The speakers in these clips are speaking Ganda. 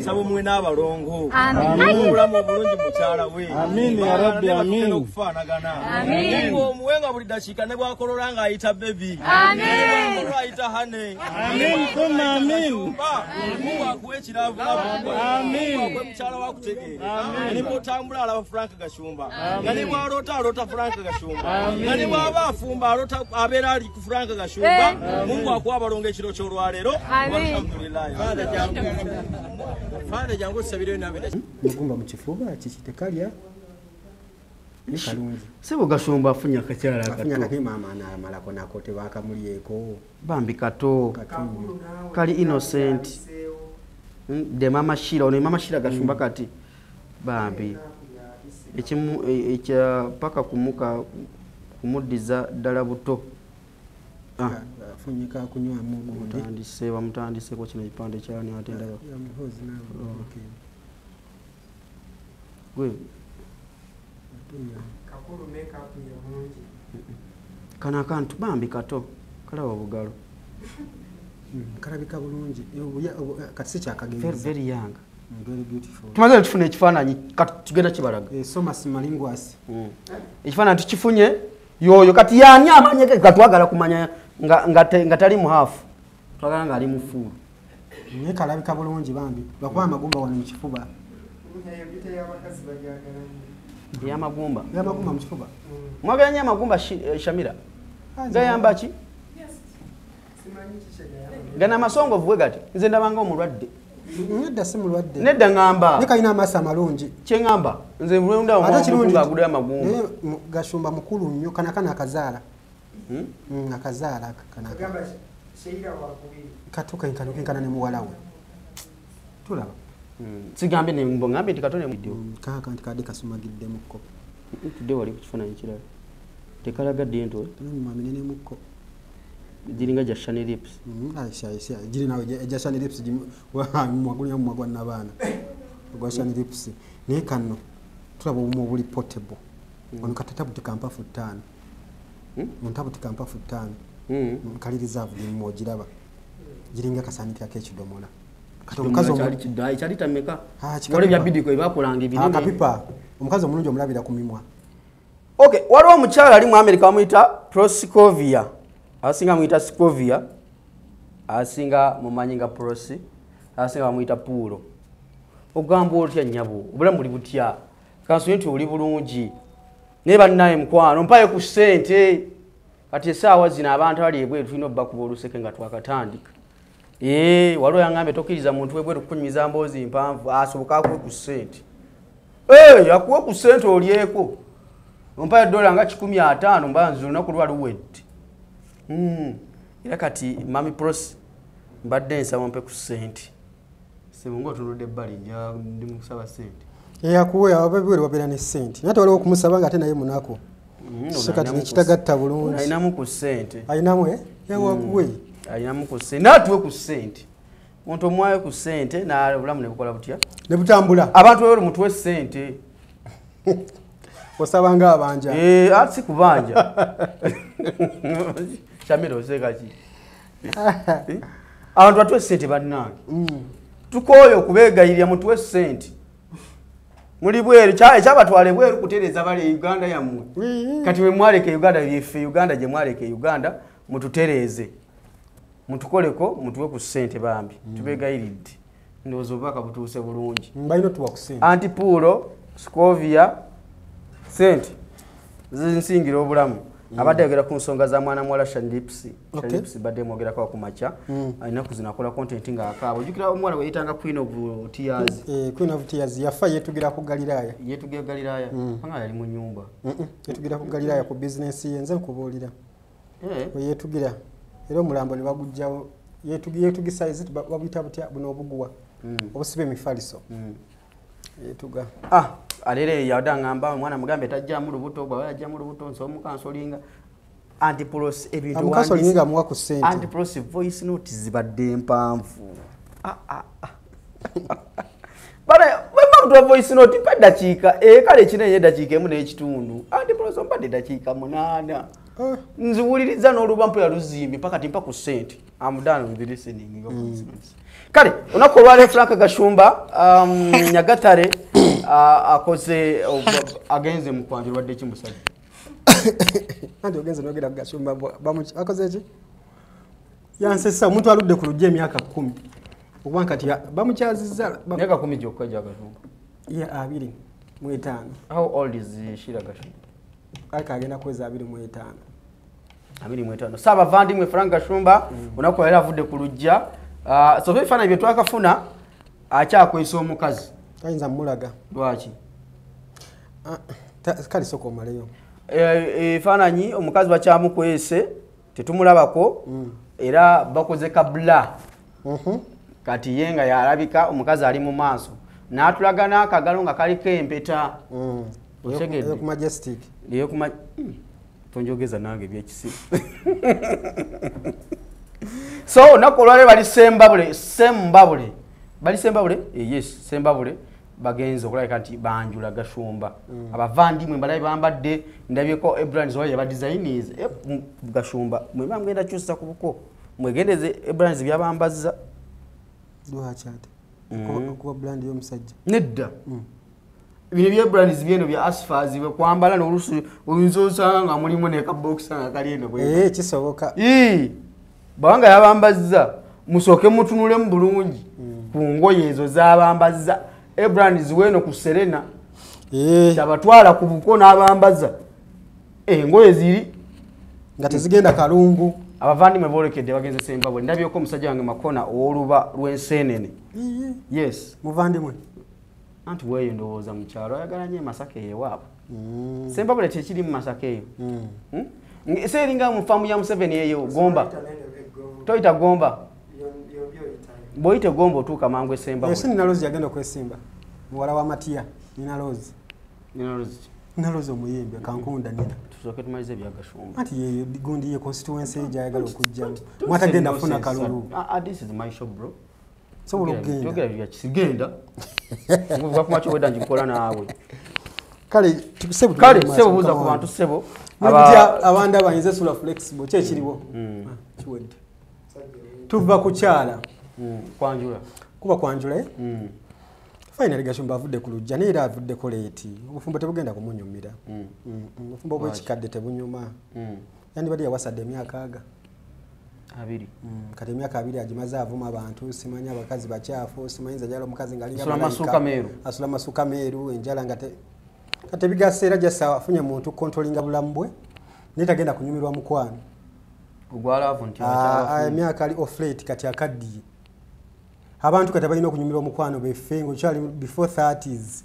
sabo mwe n'abalongo Amin. Bulungi mukyala we. Amin ya Rabbi, amin. Okufaanagana. Amin. Omuwenga buli dakiika ne bwakolola nga ayita baby. Amin. Ayita hane. Amin. Kuma amin. Mungu akuwe ekiravu. Amin. Akuwe mukyala wakutegeera. Ne bw'otambula alaba Frank Gashumba. Nga ne bw'alota alota Frank Gashumba. Nga ne bw'aba afumba alota abeera ali ku Frank Gashumba. Mungu akuwa abalongo ekiro ky'olwaleero. Alhamdulillah. Father jangu sabire nabere. Mugumba mu kifuba kikitekalya. Ni kalungi. Sebo Gashumba afunya akakyala akato. Afunya kati mama na malako nakote bakamulyeko. Bambi kato. Kali innocent. De mama Shira, ono mama Shira Gashumba kati. Bambi. Ekimu ekya paka kumuka kumuddiza ddala buto. Funyika kunywa mugundi. Mutandise ko kino kipande kyani atenda. Ya muhozi nawe. Okay. Gwe. Kakulu makeup ya mungi. Kana akantu bambi kato. Kalaba bugalo. Kalabika bulungi. Kati kyakagenza. Very young. Very beautiful. Tumaze tufune ekifaananyi tugenda kibalaga. Somas Malingwasi. Ekifaananyi tukifunye yoyo kati yani amanyeke gatwagala kumanya nga tali muhafu. Twagala nga ali mufulu. Ne kalabika bulungi bambi. Bakuba amagumba wano mu kifuba. Ya magumba. Ya magumba mu kifuba. Mwaganya amagumba Shamira. Gayamba ki? Gana masongo vuwe gati. Nze ndabanga omulwadde. Nedda si mulwadde. Nedda ngamba. Ne kayina amasa malungi. Kye ngamba. Nze bulunda omuntu agudde amagumba. Gashumba mukulu nnyo kana akazaala. Akazaala kana. Agamba Sheila wakubiri. Katuka nkana ne muwala we. Tulaba. Sigambe ne mbongambe tikatone video. Kaka ntikade kasumagidde mukko. Tudde wali kufuna ekirala. Tekalagadde ento. Mwami nene mukko. Jiringa ja Shani Lips. Aisha jiri nawe ja Shani Lips mwagulya mwagwa nabana. Gwa Shani Lips. Ne kanno. Tulaba obumu buli portable. Ono katatabu tikampafu 5. Muntabu tikampafu 5. Kali reserve ni mojiraba. Jiringa kasaniti yake kidomola. Kati omukazi omulidai kyali tameka. Wale byabidi ko ebakolanga ibinene. Akapipa. Omukazi omulungi omulabira kumimwa. Okay, waliwo omukyala ali mu America bamuyita Proscovia. Asinga muyita Scovia. Asinga mumanyinga Prosi. Asinga bamuyita Pulo. Ogamba otya nyabo. Obulamu buli butya. Kansonti oli bulungi. Ne bannaye mukwano mpaye ku ssente. Kati esaawa zino abantu bali ebweru tulina obbakuba oluseke nga twakatandika. Waliwo yangambe tokkiriza muntu webweru kukunyiza mboozi mpanvu asoboka akuwe ku ssente. Akuwe ku ssente olyeko. Ompaye dola nga 150 mbanzi olunaku lwa luwedde. Era kati Mami Pros mbadde nsaba mpe ku ssente. Sebungo otunudde ebbali nja ndi mu kusaba ssente. Akuwe ababweru babeera ne ssente. Nate waliwo okumusaba nga ate naye munako. Sekati nekitagatta bulungi. Ayinamu ku ssente. Ayinamu yawakuwe. Ayinamu ku ssente. Natuwe ku ssente. Omuntu omwaye ku ssente n'obulamu ne bukola butya? Ne butambula. Abantu bero mutuwe ssente. Osabanga abanja. Ati kubanja. Shamiro oseka ki? Abantu batuwe ssente bannange. Tukoyo kubeegayirira mutuwe ssente. Muli bweru ekyabatwala bweru kutereza bali Uganda yammwe. Kati we mwaleke Uganda yefe Uganda gye mwaleke Uganda mututereze. Mutukoleko mutuwe ku ssente bambi. Tubeegayiridde. Ndowooza obubaka butuuse bulungi. Mbalina tuwa ku ssente. Antipulo, Scovia, ssente zinsingira obulamu. Abadde ayogera ku nsonga za mwana muwala Shani Lips. Shani Lips badde mwogerako ku makya. Alinaku zinakola content nga akaabo. Ojjukira omuwala we yitanga Queen of Tears. Queen of Tears yafa yetugira ku Galilaya. Yetugira Galilaya. Panga yali mu nyumba. Yetugira ku Galilaya ku business ye nze nkubuulira. Yetugira. Era omulambo ne bagujjawo. Yetugisa babuyita butya buno obuguwa. Obusibe emifaliso. Yetuga. Alere yada ngamba mwana mugambe tajja mu lubuto bwa yajja mu lubuto nso mukansolinga Antipros ebintu wandi mukansolinga muwa ku ssente Antipros voice note zibadde mpanvu bare wemba voice note pa dakika kale kine ye dakika emu n'ekitundu Antipros mpadde dakika 8 nziwuliriza n'olubampu yaluzimbi paka timpa ku sente. I'm done with the listening. Kale onako olwale Frank Gashumba Nyagatare akoze agenze mu kwanjula wadde kimusajja. Andi ogenze nogera Gashumba akoze ki? Yansesa omuntu aludde ku lujja emyaka 10. Okuba kati bamukyaziza myaka 10 gyokka gya Gashumba. Ye 25. How old is Shira Gashumba? Akagenda kweza 25. 25. Saba vandimwe Frank Gashumba onako era avudde ku lujja. So fifana bye twakafuna akyakwesa omukazi. Tayinza mulaga. Lwaki? Kali soko maleyo. Efananyi omukazi bakyamukwese tetumulabako era bakoze kabla. Kati yenga yalabika omukazi ali mu maaso. N'atulagana akagalo nga kaliko empeta. Otegedde ku Majestic. Liyo ku tonjogeza nange byekisi. So nakolwale bali sembabule. Bali sembabule? Yes, sembabule. Bagenzo okulabika nti banjula Gashumba. Abavandimwe balabe bambadde ndabyeko Ebrans waye ba designers Gashumba. Mwe bamgenda kyusa ku buko. Mwegendeze Ebrans byabambazza. Lwachate. Kuba brand y'omusajja. Nedda. Bino bya brands byeno bya Asfaz bwe kwambala n'olusu oyinzosa nga mulimu ne ka box nga kali eno bwe. Kisoboka. Banga yabambazza musoke mutunule mu bulungi. Ku ngoye ezo zabambazza. Brands weno ku Serena. Tabatwala ku buko n'abambazza. Ngoye ziri nga tezigenda kalungu. Abavandimwe bolekedde bagenze Sembabwe ndabyeko omusajja wange Makona oluba lw'ensenene. Yes. Muvandimwe. Anti weyo ndowooza mu kyalo ayagala nnyo Masaka ewaabo. Sembabwe tekiri mu Masaka eyo. Seringa mu famu ya Museveni eyo Gomba. Toyita Gomba. Boyite Gomba otuuka mangu Sembabwe. Ese nina Rose yagenda okwesimba. Muwala wa Matia nina Rose. Nina Rose omuyimbe kankunda nina. Tusoke tumalize bya Gashumba. Ati ye gundi ye constituency ejayagala okujja. Mwatagenda kufuna kalulu. This is my shop bro. So olugenda. Togera bya kisigenda. Nguvuga kumacho weda njikola naawe. Kale tukusebo. Kale sebo buza ku bantu sebo. Abanda bayinze sula flexible kye kiriwo. Kiwedde. Tuva ku kyala. Kwanjula. Kuba kwanjula Finally Gashumba avudde ku lujja neera avudde ko leeti. Obufumbo tebugenda kumunyumira. Obufumbo bw'ekikadde tebunyuma. Yani bali yawasadde emyaka 2. Kati emyaka 2 agimaze avuma abantu simanya abakazi bakyafu simanyiza jalo omukazi ngalinga asula masuka meru enjala nga kati bigaseera jasa afunye muntu controllinga bulamu bwe netagenda kunyumirwa mukwano ogwala avunti emyaka ali off late kati akaddiye abantu kati balina okunyumirwa mukwano befengo kyali before 30s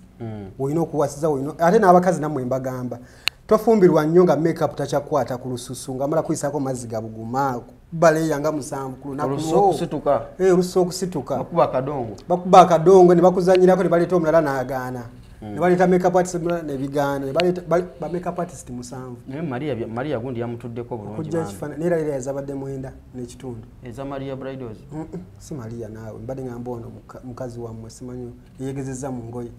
oyina okuwasiza oyina ate n'abakazi namwe mbagamba tofumbirwa nnyo nga makeup tachakwata ku lususu nga mala kuyisako mazzi gabuguma bale yanga musanvu kuluna kusituka oluso okusituka bakuba akadongo ne bakuzanyirako ne baleta omulala n'agaana ne baleta makeup artist ne bigaana ne baleta ba makeup artist musanvu Maria gundi yamutuddeko bulungi kujja kifana nera ile yazabadde mwenda n'ekitundu eza Maria Bridals si Maria naawe mbadde ngamba ono mukazi wammwe simanyi yegezezza mu ngoye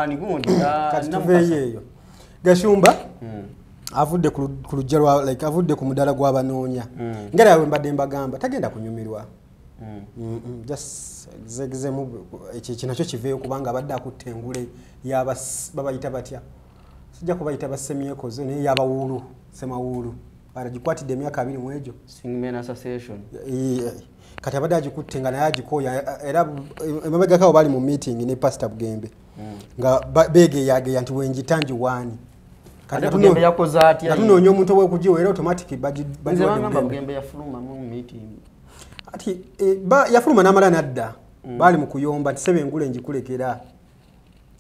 ni gundi kati tuveeyo Gashumba avudde ku lujja lwa like avudde ku mudala gw'abanoonya ngera yawe mbadde mbagamba tagenda kunyumirwa just zegezemu ekyo nakyo kiveeyo kubanga abadde akutte engule babayita batya sijja kubayita basemyekoze naye yabawuulu semawuulu aragikwatidde emyaka 2 mu egyo Singmen Association kati abadde agikutte nga naye agikoya era emabegako bali mu meeting ne Pastor Bugembe nga begeyageya nti wenjitanji wani kati Bugembe yakoze atya tunoonya omuntu ow'okugiwa era automatic Bugembe yafuluma mu meeting ati yafuluma n'amala nadda bali mu kuyomba tisebe engule njikulekera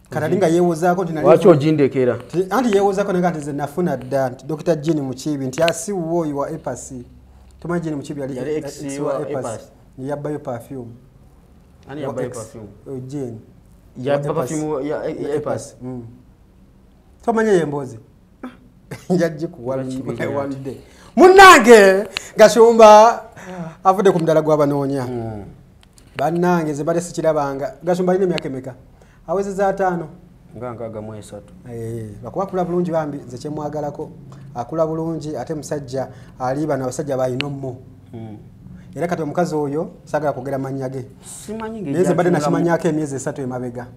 kati nga yeewozaako lwaki ogindekera anti yeewozaako naye nti nze nafuna dda nti Dr. Jini Mukibi nti asiwo wa epasi tumanyi Jini Mukibi yali ex-wa epasi yabbayo perfume ani yabbayo perfume Jini yabba perfume ya epasi tomanye yembozi njajje kuwala one day munange Gashumba avudde ku mudala gw'abanoonya bannange ze bale sikirabanga Gashumba alina emyaka emeka awezeza 5 nga mu esatu bakuba akula bulungi bambi nze kyemwagalako akula bulungi ate musajja ali bano abasajja bayinomo era kati omukazi oyo sagala kwogera mannya ge naye ze badde nakimanyako emyezi 3 emabega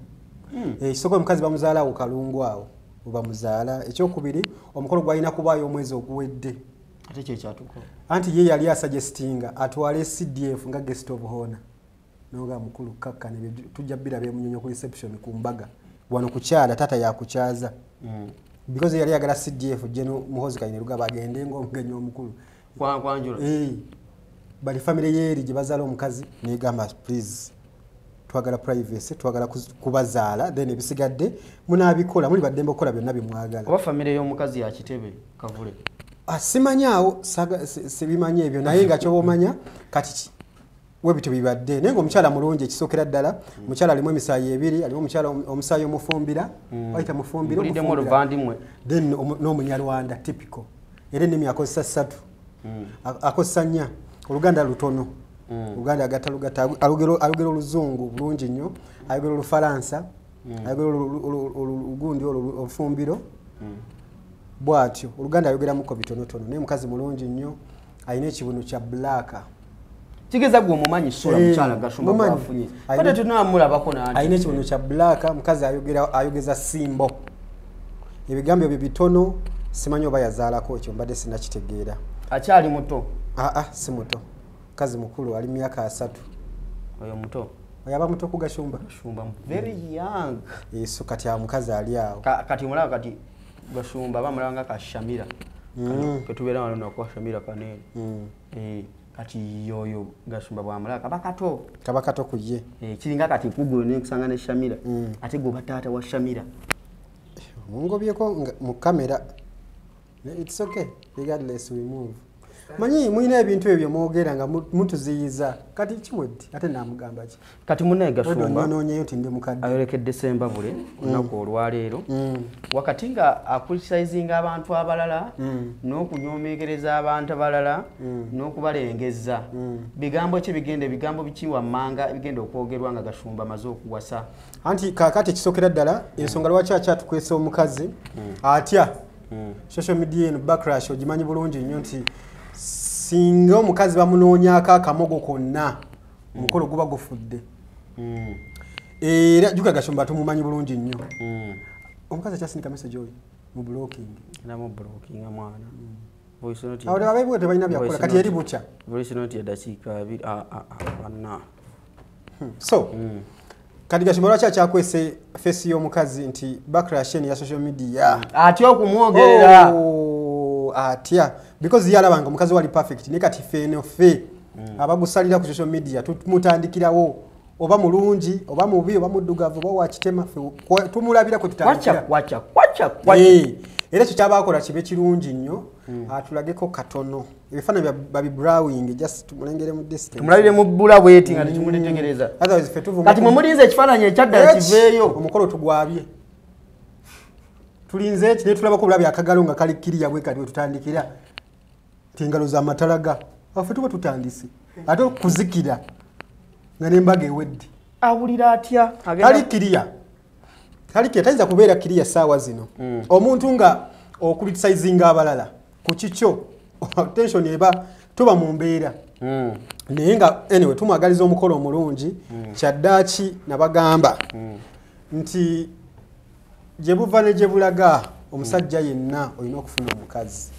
ekisoko omukazi bamuzaalawo kalungu awo bamuzaala ekyokubiri omukolo gwalina kubaayo omwezi oguwedde ate kyekyatuko anti ye yali asuggestinga atwale CDF nga guest of honor noga mukulu kakkane tujja birabye munyonyo ku reception ku mbaga wano kukyala tata yakukyaza because yali agala CDF jeno muhozi kayineruga bagende ng'omugenyi omukulu kwanjula bali family yeri gye bazaala omukazi negamba please twagala privacy twagala kubazaala then ebisigadde munabikola muli baddembe okukola byonna bimwagala oba family y'omukazi ya kitebe kavule simanyaawo sibimanya ebyo naye nga kyobomanya kati we bityo bibadde naye ng'omukyala mulungi ekisookera ddala mukyala alimu emisaayi ebiri alimu omukyala omusaayi omufumbira wayita mufumbira then n'omunyarwanda typical era ennimi akozesa 3 akozesa 4 oluganda lutono Uganda agata alugero oluzungu bulungi nnyo ayogera olufalansa ayogera olugundi olufumbiro bwatyo oluganda ayogera muko bitonotono naye mukazi mulungi nnyo ayina ekibuno kya black kigeza gwe omumanyi sura mukyala gashumba bafunye kati tunamulabako nandi ayina ekibuno kya black mukazi ayogeza simbo ebigambo ebyo bitono simanyi oba yazaalako ekyo mbadde sinakitegeera akyali muto si muto kazi mukulu ali myaka 3 oyo muto oyaba muto ku Gashumba very young yesu kati amukazi ali awo kati mulaba kati Gashumba bamulaba nga kashamira ketubeera wano nakwa shamira kanene kati yoyo Gashumba bwamulaba kaba kato kuye kiringa kati kugulu nekusanga ne shamira ate go batata wa shamira mungobyeko mu kamera it's okay regardless we move manyi mwine ebintu ebyo mwogera nga mutuziyiza kati kimweddi ate namugamba ki kati munne Gashumba noonyeyo tinde mukadde ayolekedde December bule olunaku olwaleero wakati nga akulisizinga abantu abalala n'okunyoomekereza abantu abalala n'okubalengeza bigambo ki bigambo biki wammanga ebigenda okwogerwa nga Gashumba amaze okuwasa anti kakati ekisookera ddala ensonga lwaki akyatukwesa omukazi atya social media eno backlash ogimanyi bulungi nnyo nti singa omukazi bamunoonyako akamogo konna omukolo guba gufudde era juga Gashumba tumumanyi bulungi nnyo omukazi akyasindika message oyo mu blocking mwana awo abeebwe tebalina byakola kati eri bukya voice note ya dakiika 2 banna so kati Gashumba lwaki akyakwese face y'omukazi nti backlash ya social media atya okumwogerera atya because yalabanga omukazi wali perfect ne kati fe abagusalira ku social media tumutandikirawo oba mulungi oba mubi oba muddugavu oba wakitema tumulabira ko tutandikira kwacha era kyo kyabakola kibe kirungi nnyo atulageko katono ebifana babi browing just tumulengere mu distance tumulabire mu bula bweti nga tumuletegereza otherwise fe tuvu kati mumulinze ekifaananyi ekyadda kiveeyo omukolo tugwabye tulinze eki ne tulaba ko bulabye akagalo nga kali kiriya bwe kati tutandikira tingalo za matalaga afe tuba tutandise ate kuzikira nga nembaga ewedde awulira atya kali kiriya tayinza kubeera kiriya saawa zino omuntu nga okulitisayizinga abalala ku kikyo tension eba tuba mu mbeera naye nga anyway tumwagaliza omukolo omulungi kyaddaaki nabagamba nti gye buva ne gye bulaga omusajja yenna olina okufuna omukazi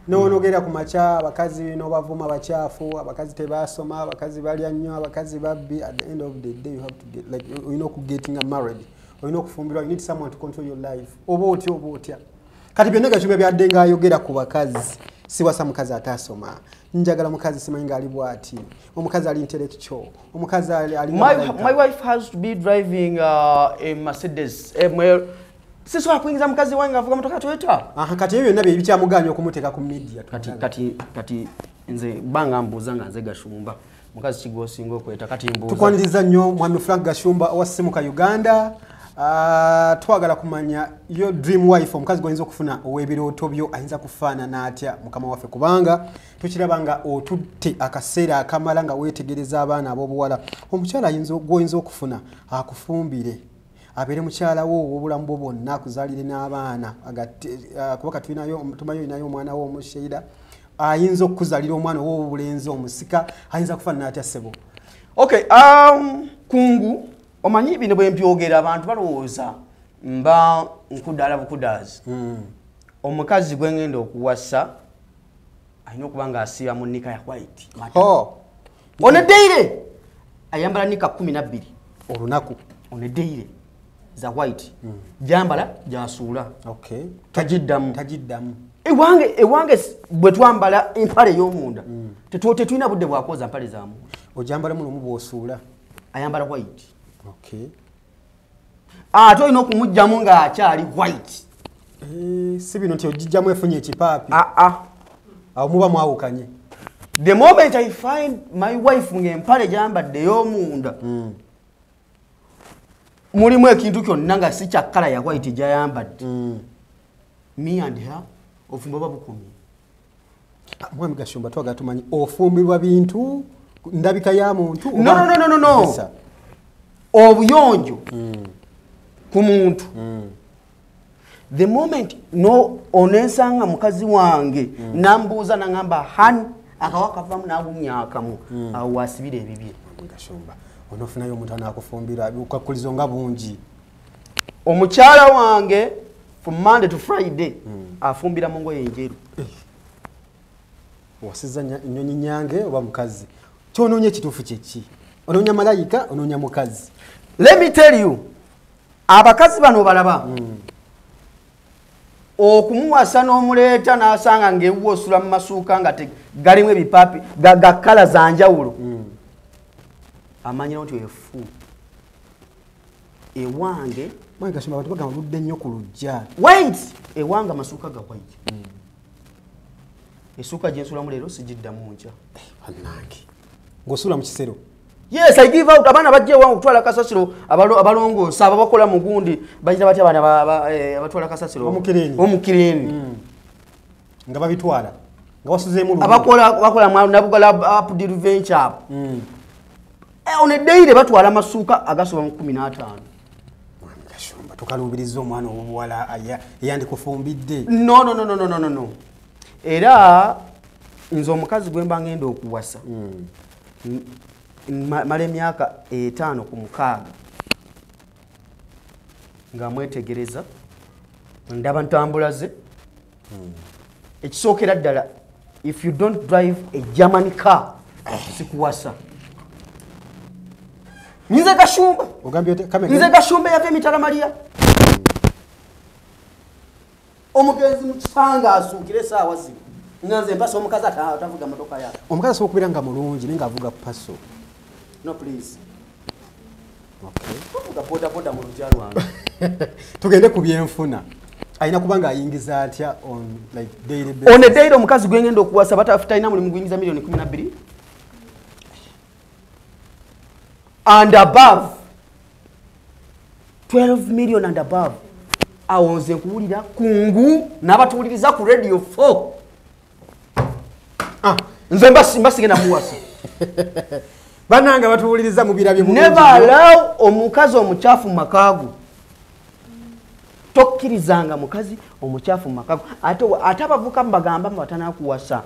noonogera ku makya abakazi n'obavuma abakyafu abakazi tebasoma abakazi balya nnyo abakazi babbi at the end of the day you have to get like olina okugetting married olina okufumbirwa you need someone to control your life oba otya kati byonna Gashumba byadde ng'ayogera ku bakazi siwasa mukazi atasoma njagala mukazi simanyi ng'ali bw'ati omukazi ali intellectual omukazi ali my wife has to be driving a Mercedes sisobola kuyingiza mukazi wange avuga motoka Toyota kati ebyo byonna bye bikyamuganya okumuteeka ku media kati nze banga mbuuza nga nze Gashumba mukazi kigosinga okweta kati mbuuza tukwaniriza nnyo mwami Frank Gashumba owasimuka Uganda twagala kumanya yo dream wife omukazi gwoyinza okufuna ow'ebirooto byo ayinza kufaanana atya mukama waffe kubanga tukiraba nga otutte akaseera akamala nga weetegereza abaana ab'obuwala omukyala gwoyinza okufuna akufumbire abeere mukyala wo obulamu bwo bwonna akuzaalire n'abaana kuba katumayo nayo omwana wo omushaida ayinza okukuzaalira omwana wo obulenzi omusika ayinza kufaanana atya ssebo. Okay, kungu omanyi bino bwe mbyogera abantu balowooza mba nkudala bukudazi. Omukazi gwe ngenda okuwasa alina okuba nga asiiba mu nnika ya white. Onedeire ayambala nika 12 olunaku onedeire za white jambala jasuula. Okay, tajiddamu ewange bwe twambala empale y'omunda tetulina budde bwakoza mpale za munda ojambala muno mu bwosuula ayambala white. Okay, ate olina okumugjamu ng'akyali white. Si bino nti ogijjamu efunye ekipaapi awo muba mwawukanye. The moment I find my wife ng'empale gyambadde y'omunda mulimu ekintu kyonna nga si kya kala ya white gyayambadde, me and her ofumba babukumye. Mwami Gashumba twagala tumanyi ofumbirwa bintu ndabika ya muntu. No. Obuyonjo ku muntu. The moment no onensanga mukazi wange nambuuza nangamba hani akawaka vamu nabumyakamu awo wasibire ebibye. Gashumba onofunayo omuntu anakufumbira ukakulizo nga bungi. Omukyala wange from Monday to Friday afumbira mu ngoye enjeru. Wasiza nyonyi nyange oba mukazi kyononye kitufu kyeki ononya malayika ononya mukazi. Let me tell you, abakazi bano balaba okumuwasa n'omuleeta n'asanga ng'ewuwo osula mu masuuka nga galimu ebipaapi ga kala za njawulo, amanyira nti efu ewange Mwami Gashumba abantu bagamba ludde nnyo ku lujja. Wait, ewange amasuuka ga white. Esuuka gyensulamu leero sigiddamu nkya. Bannange ng'osula mu kisero. Yes, I give out abana bajje wangu kutwala kasasiro abalongoosa abakola mu gundi bajja batya abana abatwala kasasiro omukireni nga babitwala nga wasuzeemu lu bakola nabugala up the revenge up onedeire batwala amasuuka agasoba mu 15. Mwami Gashumba tukalubiriza omwana obuwala eyandikufumbidde. No. Era nze omukazi gwe mba ngenda okuwasa mala emyaka 5 ku 6 nga mwetegereza ndaba ntambula ze. Ekisookera ddala, if you don't drive a German car sikuwasa. Nze Gashumba yava emitala Maria omugenzi mu kisanga asuukire essaawa zino nga nze mpasa omukazi atavuga motoka yake. Omukazi asobola okubeera nga mulungi naye ng'avuga paso. No please. Okay. Boda mu lukyalo wange. Tugende ku byenfuna. Alina kubanga ayingiza atya on like daily basis. On a daily omukazi gwe ngenda okuwasa batafuta ina mulimu gwingiza milioni 12 and above 12 million and above. Awonze kuwulira kungu n'abatuwuliriza ku radio 4. Nze mbasigenda muwasa. Bananga batuwuliriza mu birabye mu. Never allow omukazi omuchafu makagu. Tokkirizanga mukazi omuchafu makagu. Ate abavuka mbagamba mbatana kuwasa.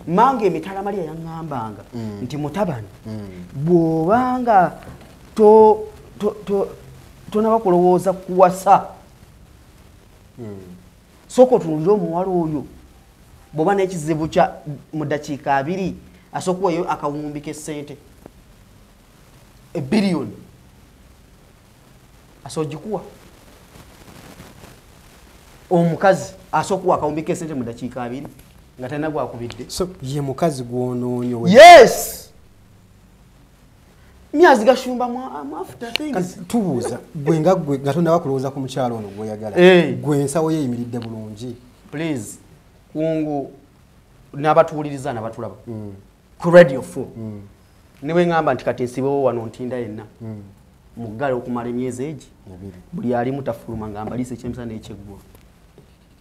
Mange emitala Maria yangambanga nti mutabani bwobanga tonabakulowooza kuwasa soko tunulira omuwala oyo bwoba n'ekizibu kya mu dakiika 2 asookuwayo akawumbi k'essente $1 billion asoogikuwa omukazi asookuwa akawumbi k'essente mu dakiika 2 nga talina gwakubidde. So ye mukazi gwonoonyo. Yes. Myazi Gashumba mu after things. Tubuuza gwe nga gwe Katonda bakulowooza ku mukyalo ono gweyagala. Gwe ensawo ye eyimiridde bulungi. Please kungu n'abatuwuliriza n'abatulaba ku radio 4 niwe ngamba nti kati nsibewo wano ntinda yenna muggale okumala emyezi egi buli ali mutafuluma nga mbaliise ekyemisana n'ekyeggulo.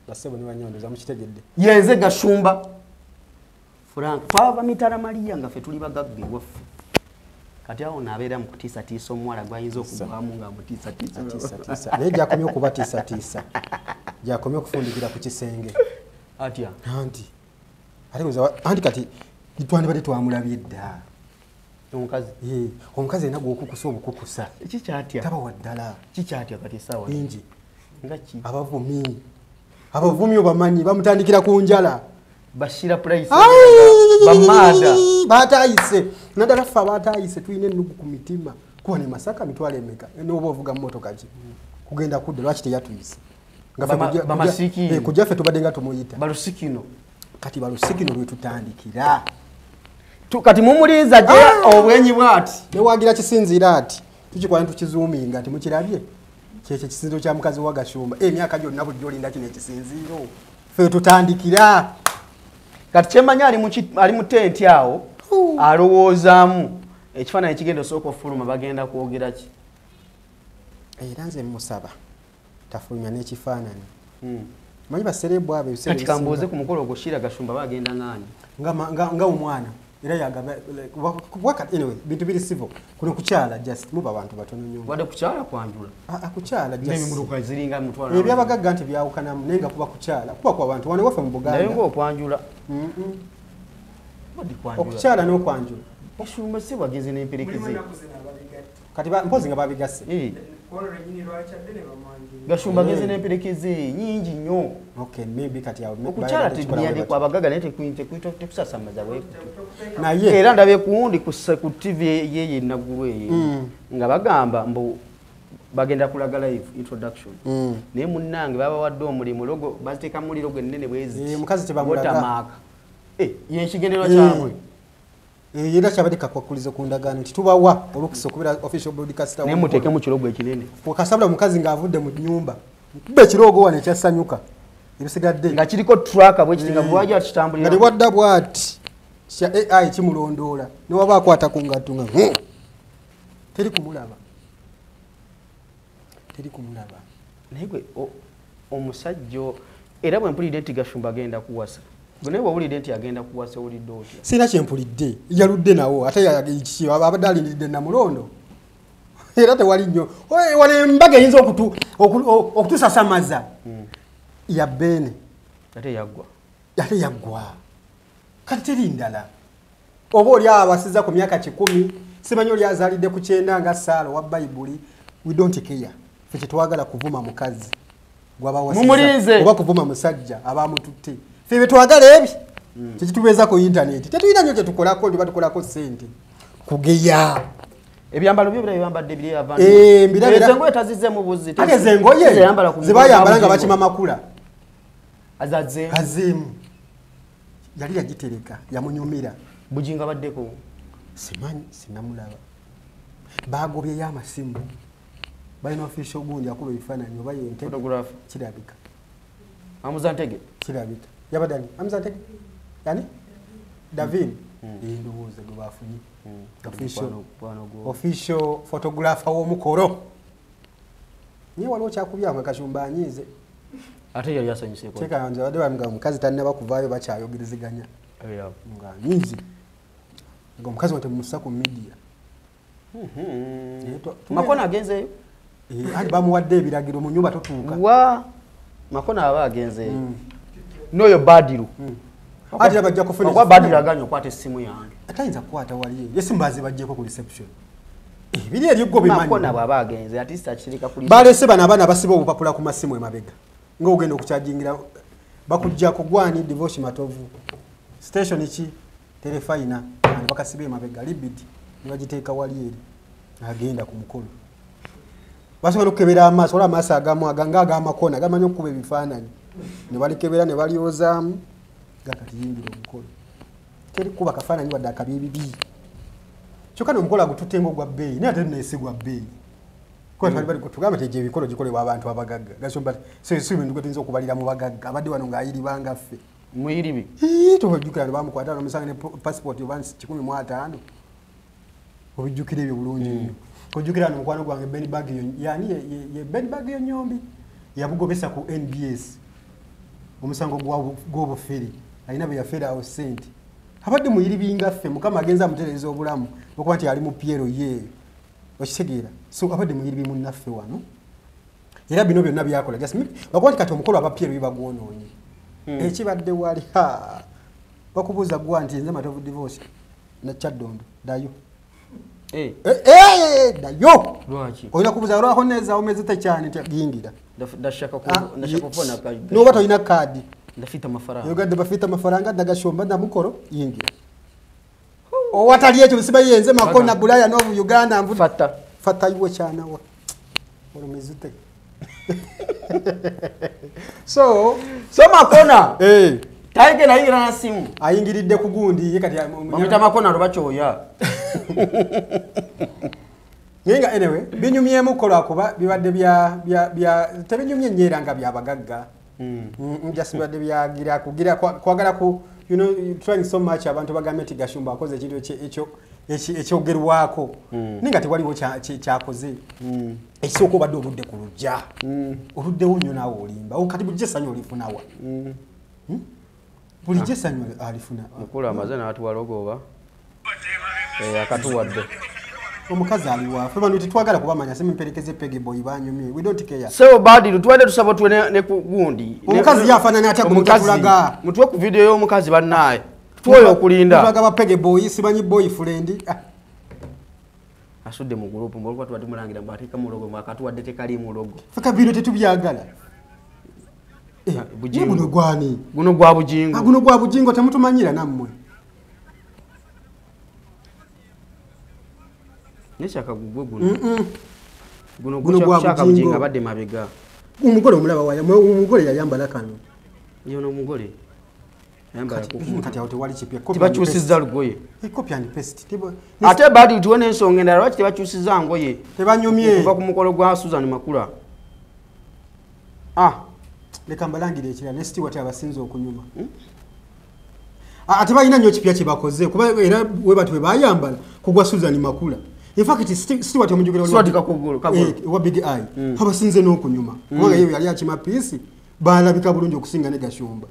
Basebo ni banyondoza mukitegedde. Yenze Gashumba Frank twava mitala Maria nga ffe tuli bagagge waffe kati awo nabeera mu kutiisatiisa omuwala gwayinza okugwamu nga mutiisatiisa naye gyakomye okuba tiisatiisa gyakomye okufundikira ku kisenge atya anti anti kati twandibadde twamulabye dda omukazi omukazi alina gwokukusa obukukusa kikyatya taba waddala kikyatya kati sawa bingi nga ki abavumi obamanyi bamutandikira ku njala bashira price bamada batayise naddala ffe abatayise tulina ennugu ku mitima kuba ne Masaka mitwalo emeka noba ovuga mu motoka ki kugenda kudda lwaki teyatuyise kujja ffe tubadde nga tumuyita balusikino kati balusikino lwe tutandikira kati mumulinza gye obwenyi bwati newagira kisinziira ati tukikwala tukizuuminga ati mukirabye kyekyo ekisinziiro kya mukazi wa Gashumba emyaka gyonna bulijjo olinda kino ekisinziiro ffe tutandikira kati kyemanya ali mu tenti awo alowoozaamu ekifaananyi kigenda osooka ofuluma bagenda kwogera ki era nze musaba tafulumya n'ekifaananyi manyi baserebu abo kati kambuuze ku mukolo ogwo Shira Gashumba bagenda ng'ani nga omwana era yagamba anyway bintu biri civil kuno kukyala just muba abantu batono nnyo wadde kukyala kwanjula kukyala n'emimuluka ziringa mutwala ebyabagagga nti byawukanamu naye nga kuba kukyala kuba ku abantu wane waffe mu Buganda naye ng'okwanjula okukyala n'okwanjula Gashumba si bagezi n'emperekeze kati mpozi nga babigasse Gashumba ageze n'emperekeze nyingi nnyo maybe kati okukyala tebyandikwa abagaga naye tekusasamaza naye era ndabye kuwundi ku TV yeye naggulu eyo nga bagamba mbu bagenda kulaga live introduction naye munnange babawadde omulimu logo baziteeka muliro gwe nnene bwezi mukazi tebamulaga yekigenderwa kyabwe era kyabadde kakwakuliza ku ndagaano nti tubawa olukisa okubeera official broadcaster naye muteeke mu kirogo ekinene kasabula mukazi ng'avudde mu nnyumba kuba ekirogo wano ekyasanyuka ebisigadde nga kiriko traka bwe kitinga bwaja kitambulira nga tebwadda bwati kya AI kimulondoola ne waba akwata ku ngatto nga teri kumulaba naye gwe omusajja era bwe mpulidde nti Gashumba agenda kuwasa naye bw'owulidde nti agenda kuwasa owulidde otya sirina kyempulidde yaludde nawo ate abadde alindiridde namulondo era tewali nnyo wano embaga eyinza okutusasamaza yabbeene ate yaggwa kati teri ndala oba oli abasiza ku myaka 10 simanyi oli azaalidde ku 9 nga Saala wa Bayibuli we don't care ffe tetwagala kuvuma mukazi gwabawasiza oba kuvuma musajja abamututte ffe betwagala ebi tekitubeeza ku intaneti tetulina nnyo kyetukolako liba tukolako ssente kugeya ebyambalo byo birayambadde biryavanengo etazizemu buzi ate zengoye zebayambala nga bakima makula azeemu yali yagitereka yamunyumira bujinga baddeko simanyi sinamulaba bagobyeyo amasimu balina official gundi akuba ebifaananyi oba yentege kirabika amuzantege kirabika yabadani amuzantege yani Davin ndowooza gwe bafunye official photographer w'omukolo niye waliwo kyakubyamu Kashumba anyiize ate yali asanyuseeko tekanze wadde bamugamba omukazi talina bakuvaayo bakyayogerezeganya nga anyiize nga omukazi wate mumusa ku media Makona agenzeeyo ati bamuwadde ebiragiro mu nyumba totuuka Makona aba agenzeeyo n'oyo Badiru ati abajja kufuna okwa Badiru aganya okwata essimu yange atayinza kukwata waliyo yesimu bazibajjeko ku reception biri eriggo bimanyi Makona bw'aba agenze ati sitakirika ku balese bano abaana basiba obupapula ku masimu emabega ng'ogenda okukyajingira bakujjako gwani divorce matovu station ki telefayina ani bakasiba emabega libiti ngagiteeka wali eri agenda ku mukolo basobola okukebera amaaso ola amaaso agamu aganga ag'amakona gamanyi okukuba ebifaananyi ne balikebera ne balyozaamu gakati yingira omukolo teri kuba kafaananyi wadde akabibibi kyokka n'omukolo agututenga ogwa bbeeyi naye ate tuneesigwa bbeeyi tugamba ti egyo ebikolo gikolebwa abantu abagagga Gashumba si bintu gwe tuyinza okubalira mu bagagga abadde wano ng'ayiribwa ngaffe muyiribi tobajjukira bamukwata nomusanga ne passport oba 15 obijjukira ebyo bulungi nnyo ojjukira nomukwano gwange Ben Bag yani ye Ben Bag Nyombi yabugobesa ku NBS omusango gw'obuferi alina bwe yafera awo sente abadde muyiribi ngaffe mukama agenza amutereeza obulamu okuba nti ali mu Piero ye okitegeera so abadde muyiri bimunnaffe wano era bino byonna byakola okuba nti kati omukolo aba Piero bibagwonoonye ekibadde wali bakubuuza gwa nti nze matovu divorce nakyaddondo dayo dayo olina kubuuza olwako neza omeze tekyani yingira noba tolina kaadi yogadde bafiita amafaranga dagashomba namukolo yingira owatali ekyo bisiba yenze makona bulaya novu Uganda fata iwe kyanawa olumizute so makona taike nayingira na simu ayingiridde ku gundi ye kati bamwita makona lubakyoya yenga anyway binyumyemu kola kuba bibadde bya tebinyumye nyeera nga byabagagga just bibadde byagira kugira kwagala ku you know trying so much abantu bagambe nti Gashumba akoze ekintu ekyogerwako ninga tewaliwo kyakoze ekisooka obadde oludde ku lujja oluddewo nnyo naawe olimba kati bulijjo essanyu olifunawa bulijjo essanyu alifuna mukulu amaze n'atuwala ogoba akatuwadde omukazi aliwaffe bano tetwagala kubamanya simumperekeze Pegboy banyumye we don't care so badi tuwede tusaba tuwe ne kugundi omukazi yafanana atya kumutulaga mutwe ku video y'omukazi bannaye tuoyo okulinda tulaga ba Pegboy sibanyi boyfriend asudde mu group mbolo twati mulangira mbatika mulogo mwakatuwadde tekali mulogo faka bino tetubyagala bujingo guno gwani guno gwa bujingo guno gwa bujingo temutumanyira nammwe neshaka gugwe guno gwa bujingo abadde mabega umugole omulaba waye umugole yayambala kano yono umugole yambala kati awo tewali kipya tibakyusiza lugoye copy and paste ate badi tuwone ensonga endala lwaki tibakyusiza ngoye tebanyumye kuva ku mukolo gwa Susan Makula leka mbalangire ekira ne Stewart abasinze okunyuma ate balina nnyo kipya kyebakoze kuba era we batu bayambala kugwa Susan Makula in fact Stewart omujugiro wa Big Eye abasinze n'okunyuma kubanga yewe yali akima piece balabika bulungi okusinga ne Gashumba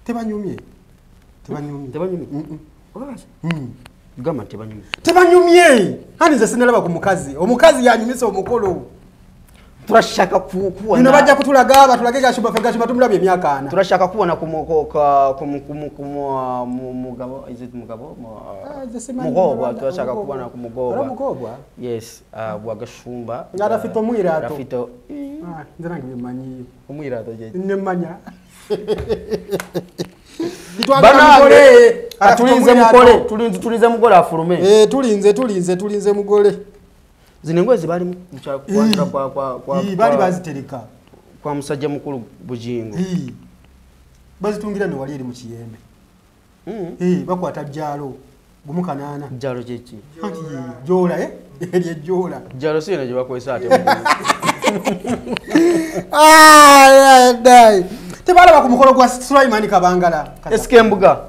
tebanyumye gama tebanyumye hani nze sinalaba ku mukazi omukazi yanyumisa omukolo turashaka kuwa nino bajja kutulaga batulage Gashumba tumulabye emyaka ana turashaka kuona kumugabo is it mugabo mugoba turashaka kuona kumugoba yes bwa Gashumba ngara fito mwirato rafito nzange bimanyi umwirato je nemanya tulinze mugole afulume tulinze mugole zinengwe zibali mchakwandira kwa bali bazitereka kwa musajja mukulu bujingo bazitungira ne wali eri mu kiyembe bakwata jalo gumukanana jalo chechi anti jola eri jola jalo sina je bakwesa ate dai tebala bakumukolo kwa Sulaiman Kabangala eskembuga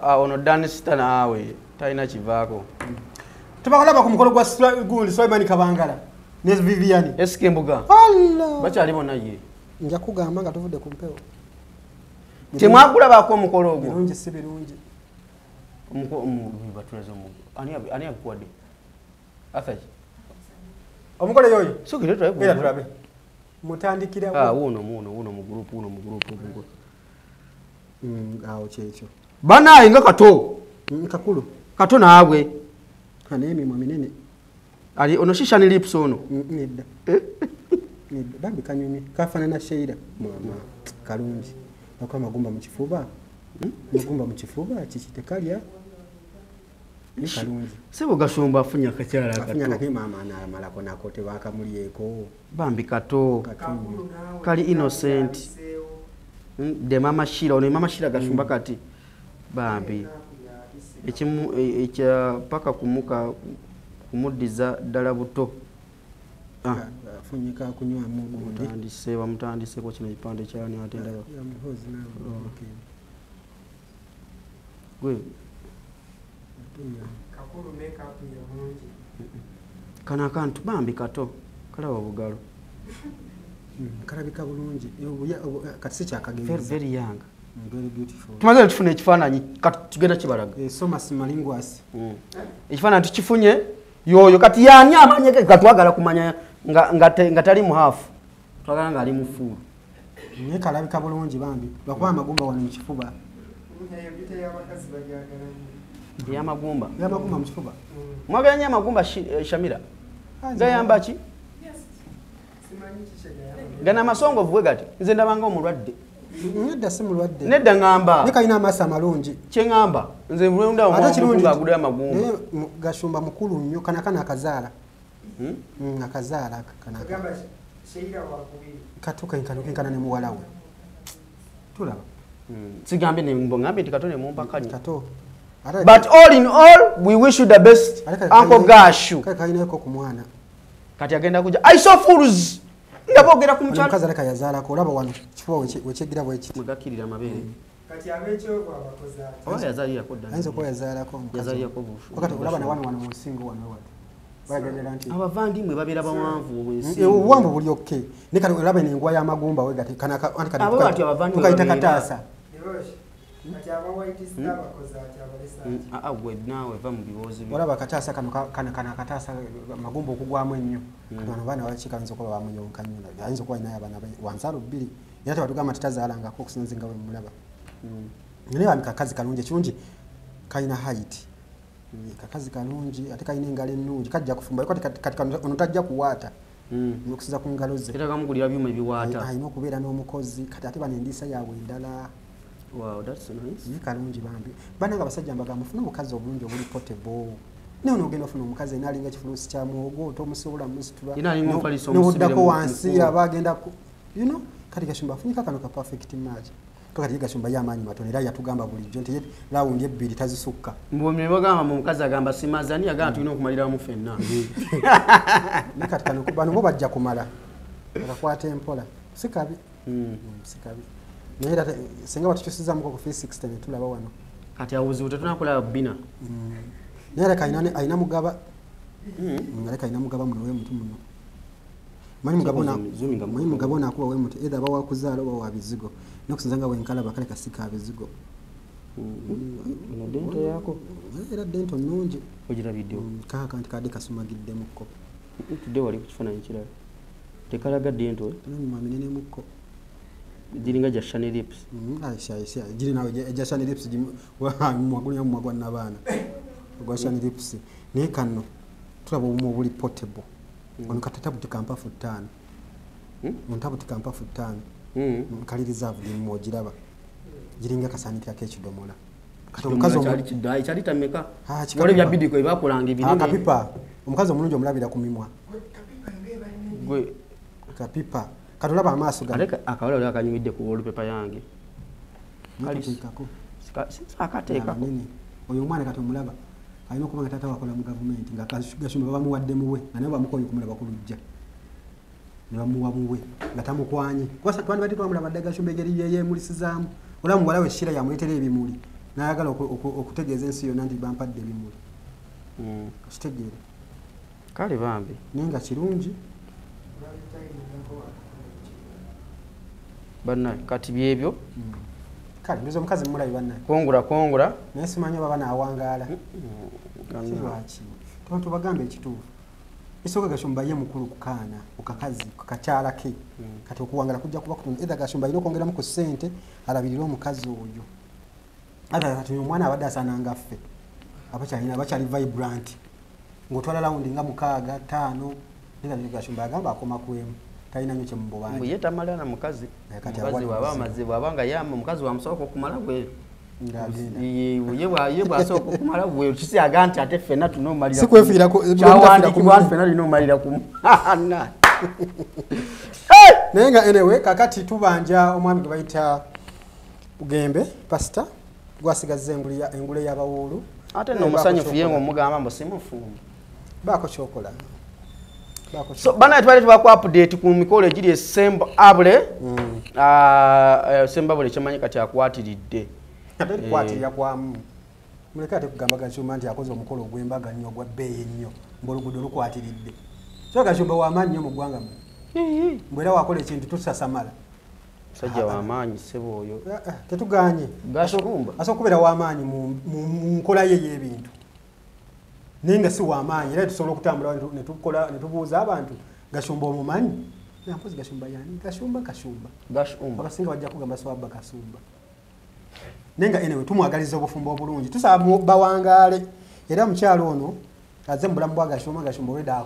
ono danisita nawe taina kivako tebakalaba ku mukolo gwa Sulaiman Kabangala ne Vivian eskembuga Allah bakyali bona ye nja kugamba nga tuvudde ku mpewo temwagula bako omukolo ogwo birungi si birungi batulaze ani akuwadde afaji omukolo yoyo sokire tulabe mutandikira uno mu group awo kyekyo bana inga kato kakulu kato naabwe ane emimwa minene ali ono shisha ni lips ono nedda nedda bambi kanyumi kafanana Sheila mama kalungi bakwa magumba mu kifuba magumba mu kifuba kikite kalya ni kalungi sebo Gashumba afunya kakyala afunya kake mama na malako nakote bakamulyeko bambi kato kali innocent de mama Shira ono mama Shira Gashumba kati bambi ekimu ekya paka kumuka kumudiza dala buto afunyika kunywa mugundi mutandise ko kino kipande kyani atenda yamuhozi nawe okay gwe kakulu makeup ya mungi kana kantu bambi kato kalaba bugalo kalabika bulungi kati si kyakagezi very young Very beautiful. Tumaze tufune ekifaananyi kati tugenda kibalaga. Somas Malinguas. Ekifaananyi tukifunye yoyo kati yaani amanyeke katwagala kumanya nga tali muhafu. Twagala nga ali mufuulu. Naye kalabika bulungi bambi. Lwakuba amagumba wano mu kifuba. Y'amagumba. Y'amagumba mu kifuba. Mwagala nnyo amagumba Shamira? Gayamba ki? Gana amasongovu bwe gati. Nze ndabanga omulwadde. Nedda si mulwadde. Nedda ngamba. Ne kalina amaaso amalungi. Kye ngamba. Nze mulunda omulungi agula amagumba. Naye Gashumba mukulu nnyo kana akazaala. Akazaala kana. Katuka nkana ne muwala we. Tulaba. Sigambe ne ngambe tikatone mumpakali. Kato. But all in all, we wish you the best, Uncle Gashu. Kalina eko ku mwana. Kati agenda kuja. I saw fools. Ndabogera ku mchana. Mukazi aleka yazaala ko olaba wano kifuba wekigira bwekiti. Mugakirira amabere. Kati abekyo kwa bakoza. Oba yazaliya ko dda. Ayinza kuba yazaalako omukazi. Yazaliya ko bufu. Wakati olaba na wano mu nsingo wano wano. Bagendera nti. Abavandimwe babeera bawanvu obwensi. Obuwanvu buli okke. Ne kati olaba n'engwa y'amagumba we gati kana anti kati. Abo bati abavandimwe tukayita kataasa. Kati aba white star bakoza ati abalesa. Gwe nawe va mu biwozi byo. Olaba kataasa kano kana kataasa magumba okugwamu ennyo. Kati bano baana bakika nzo kuba bamuyonka nnyo. Ayinza kuba naye abaana wanzaalo bbiri. Era tebatugamba titazaalangako okusinzinga we mulaba. Naye wano kakazi kalungi ekirungi kalina height. Kakazi kalungi ate kalina engalo ennungi kajja kufumba kati ono tajja kuwaata. Okusinza ku ngalo ze. Era kamugulira byuma ebiwaata. Ayina okubeera n'omukozi kati ate bano endiisa yaabwe endala. Wow, that's nice. Ni kalungi bambi. Bananga basajja mbagamba funa omukazi obulungi obuli portable. Ne ono ogenda ofuna omukazi enalinga kifulusi kya muwogo tomusobola musitula. Inalinga omufaliso omusibire mu wansi abagenda ku. You know, kati Gashumba afunika kano ka perfect match. Kati Gashumba y'amaanyi matono era yatugamba bulijjo nti raundi ebbiri tazisukka. Mbomye bagamba mu mukazi agamba simazani agamba tulina okumalira mu fenna. Ne kati kano bano bo bajja kumala. Bakakwata empola. Sikabi. Sikabi. Naye senga batukyusizzamu ku 360 ne tulaba wano. Kati awuzibu tetunakola bina. Naye leka ayina mugaba. Leka ayina mugaba muno we mutu muno. Manyi mugaba ono akuba we mutu either bawa kuzaala oba wa bizigo. N'okusinza nga wenkalaba kale kasika bizigo. Dento yako. Era dento nnungi. Ogirabiddewo. Kaka nti kadde kasumagiddemukko. Tudde wali ku kifaananyi kirala. Tekalaga dento. Nyuma minene mukko. Jiringa ja Shani Lips. Aisha jiri nawe ja Shani Lips mwagulu ya mwagwa n'abaana. Gwa Shani Lips. Naye kano tulaba obumu obuli portable. Ono katatabu tikampafu 5. Muntabu tikampafu 5. Kali reserve ndi mwogiraba. Jiringa kasanitya kekidomola. Kati omukazi omulidai kyali tameka. Wale bya bidiko ebakolanga ebinene. Akapipa. Omukazi omulungi omulabira ku mimwa. Gwe kapipa. Katulaba amaaso gano. Aleka akawala lya kanyumidde ku wallpaper yange. Kali tikako. Akateeka. Oyo omwana kati omulaba. Ayina okuba nga tata wakola mu gavumenti nga Gashumba bamuwadde muwe nga naye bamukoye kumulaba ku lujja. Ne bamuwa muwe nga tamukwanye. Kwasa twandibadde twamulaba dda Gashumba egeri yeemulisizaamu. Olaba muwala we Shira yamuleetera ebimuli. N'ayagala okutegeeza ensi yonna nti bampadde ebimuli. Kitegeere. Kale bambi. Naye nga kirungi. Banna kati byebyo. Kale ndoza omukazi mulayi banna. Kongura. Naye simanyi baba naawangaala. Kirwaki. Tonto bagambe ekituufu. Isooka Gashumba ye mukulu kukaana okakazi kukakyala ke. Kati okuwangala kujja kuba kutundu either Gashumba alina okwongeramu ku ssente alabirira omukazi oyo. Ate kati omwana abadde asaananga ffe. Abakyali vibrant. Ng'otwala lawundi nga 6, 5 naye Gashumba agamba akoma ku emu. Talina nnyo kye mubobanja. Mbuye tamalana mukazi. Mukazi waba amaze wabanga yamba mukazi wa musoko kumala gwe. Ye bwasoko kumala gwe kisi aganti ate fena tunomalira. Sikwefiira ko chawandi kibwantu fena linomalira ku. Naye nga anyway kakati tubanja omwami gwe bayita Bugembe pastor gwasigaze engule y'abawulu. Ate no musanyufu yengo mugamba mbo simufumba. Bako chokola. So bana twali tubako update ku mikolo egiri esemba abule semba bule kyamanyi kati akwatiridde ate kwatirira kwamu muleka ate kugamba Gashumba nti akoze omukolo gw'embaga nnyo gwa bbeeyi nnyo mbolugudo lukwatiridde so Gashumba w'amaanyi nnyo mu ggwanga mu mbwera wakola ekintu tusasamala Musajja wa maanyi ssebo oyo. Tetuganye. Gashumba. Asobola kubeera w'amaanyi mu nkola ye y'ebintu. Naye nga si w'amaanyi era tusobola okutambula ne tubuuza abantu Gashumba omumanyi. Mpozi Gashumba yani Gashumba. Abasinga bajja kugamba Swaba Kasumba. Naye nga anyway tumwagaliza obufumbo obulungi. Tusaba bawangaale. Era mukyalo ono azze mu bulamu bwa Gashumba olwedda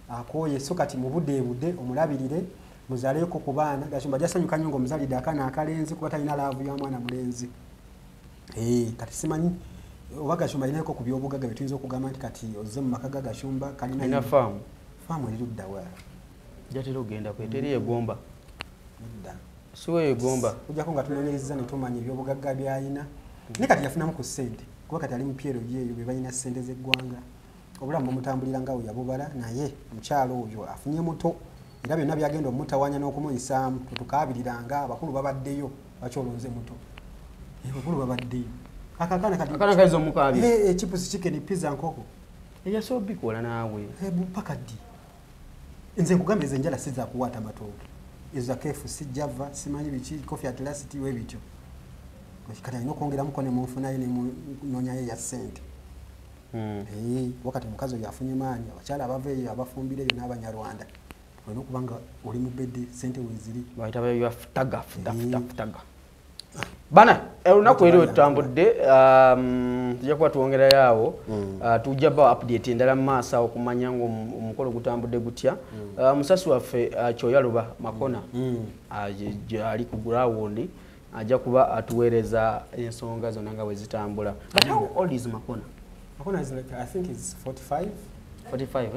akooye so kati mu budde omulabirire muzaleeko ku baana. Gashumba jasanyuka nnyo ng'omuzalidde akaana akalenzi kuba talina laavu ya mwana mulenzi. Kati simanyi oba Gashumba alinaeko ku byobugagga bye tuyinza okugamba nti kati ozze mu maka ga Gashumba kalina faamu eri ludda wa jatera ogenda kweteri egomba ludda siwe egomba ojjako nga tunoonyereza ne tumanya ebyobugagga by'alina naye kati yafunamu ku ssente kuba kati ali mu pyero yeeyo be balina ssente z'eggwanga obulamu bumutambulira nga we yabubala naye omukyalo oyo afunye muto era byonna byagenda omutawanya n'okumuyisaamu tetukaabiriranga abakulu babaddeyo bakyolonze muto abakulu babaddeyo akakana kaiza omukaabi chips chicken pizza nkoko eyasoba bikola naawe paka ddi nze nkugambye ze njala sizza kuwaata amatooke ezo KFC Java simanyi biki Coffee at Last we bityo kati alina okwongeramuko ne munfunayo ne munonyayo ya ssente wakati mukazi oyo afunye maanyi abakyala abava eyo abafumbireyo n'abanyarwanda olina okuba nga oli mu bedde ssente weeziri bayita futaga bana olunaku eri wetutambudde tujja kuba tuwongerayo awo tujja ba update endala mu maaso awo okumanya ng'omukolo gutambudde gutya musasi waffe Kyoyaluba Makona ali ku ground ajja kuba atuweereza ensonga zonna nga bwe zitambula. But how old is Makona? Makona is like, I think he's 45. 45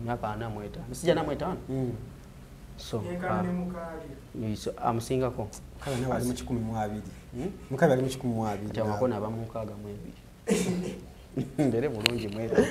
myaka 45 musijja namweta so amusingako kale nawe ali mu 12 mukabi ali mu 12 Makona aba mu 62 ndere bulungi mweta